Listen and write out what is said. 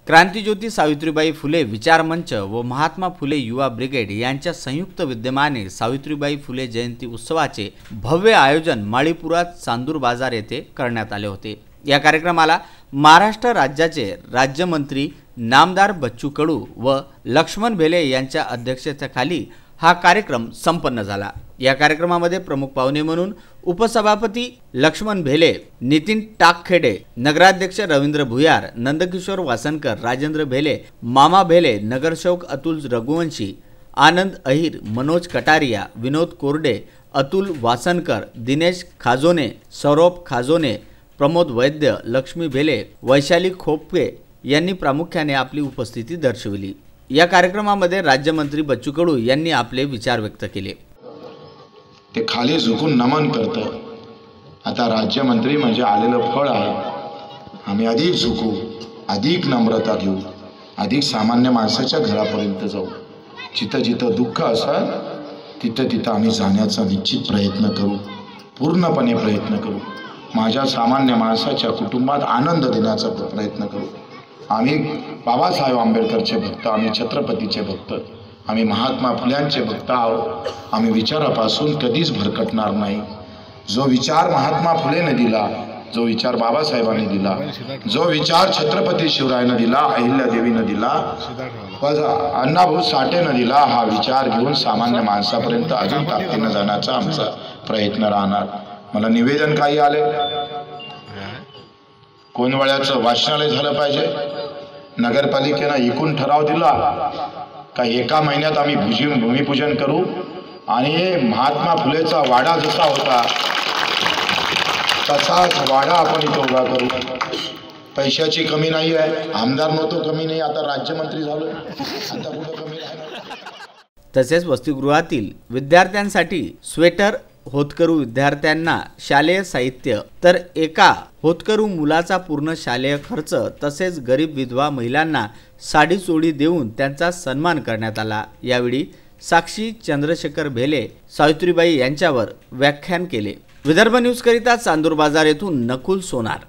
क्रांतिज्योती सावित्रीबाई फुले विचार मंच व महात्मा फुले युवा ब्रिगेड यांच्या संयुक्त विद्यमाने सावित्रीबाई फुले जयंती उत्सवाचे भव्य आयोजन माळीपुरात चांदूर बाजार येथे करण्यात आले होते। या कार्यक्रमाला महाराष्ट्र राज्याचे राज्यमंत्री नामदार बच्चू कडू व लक्ष्मण भेले यांच्या अध्यक्षतेखाली हा कार्यक्रम संपन्न झाला। या कार्यक्रमामध्ये प्रमुख पाहुणे म्हणून उपसभापती लक्ष्मण भेले, नितीन टाकखेडे, नगराध्यक्ष रवींद्र भुयार, नंदकिशोर वासनकर, राजेंद्र भेले, मामा भेले, नगरसेवक अतुल रघुवंशी, आनंद अहिर, मनोज कटारिया, विनोद कोरडे, अतुल वासनकर, दिनेश खाजोने, सौरभ खाजोने, प्रमोद वैद्य, लक्ष्मी भेले, वैशाली खोपके यांनी प्रामुख्याने आपली उपस्थिती दर्शवली। या कार्यक्रमामध्ये राज्यमंत्री बच्चू कडू यांनी आपले विचार व्यक्त केले। ते खाली झुकून नमन करतं। आता राज्यमंत्री म्हणजे आलेलं फळ आहे। आम्ही अधिक झुकू, अधिक नम्रता घेऊ, अधिक सामान्य माणसाच्या घरापर्यंत जाऊ। जिथं जिथं दुःख असेल तिथं तिथं आम्ही जाण्याचा निश्चित प्रयत्न करू, पूर्णपणे प्रयत्न करू। माझ्या सामान्य माणसाच्या कुटुंबात आनंद देण्याचा प्रयत्न करू। आम्ही बाबासाहेब आंबेडकरचे भक्त, आम्ही छत्रपतीचे भक्त, आम्ही महात्मा फुल्यांचे भक्त आहोत। आम्ही विचारापासून कधीच भरकटणार नाही। जो विचार महात्मा फुलेने दिला, जो विचार बाबासाहेबांनी दिला, जो विचार छत्रपती शिवरायाने दिला, अहिल्यादेवीने दिला, अण्णाभाऊ साठेने दिला, हा विचार घेऊन सामान्य माणसापर्यंत अजून ताकदीने जाण्याचा आमचा प्रयत्न राहणार। मला निवेदन काही आले, कोणवळ्याचं वाचनालय झालं पाहिजे। नगरपालिकेनं एकूण ठराव दिला का एका महिन्यात आम्ही भूमिपूजन करू आणि महात्मा फुलेचा वाडा जसा होता तसाच वाडा आपण इथं उभा करू। पैशाची कमी नाही आहे, आमदार नव्हतो कमी नाही, आता राज्यमंत्री झालो, आता कुठं कमी राहणार। तसेच वसतिगृहातील विद्यार्थ्यांसाठी स्वेटर, होतकरू विद्यार्थ्यांना शालेय साहित्य, तर एका होतकरू मुलाचा पूर्ण शालेय खर्च, तसेच गरीब विधवा महिलांना साडी चोळी देऊन त्यांचा सन्मान करण्यात आला। यावेळी साक्षी चंद्रशेखर भेले सावित्रीबाई यांच्यावर व्याख्यान केले। विदर्भ न्यूज करिता चांदूर बाजार येथून नकुल सोनार।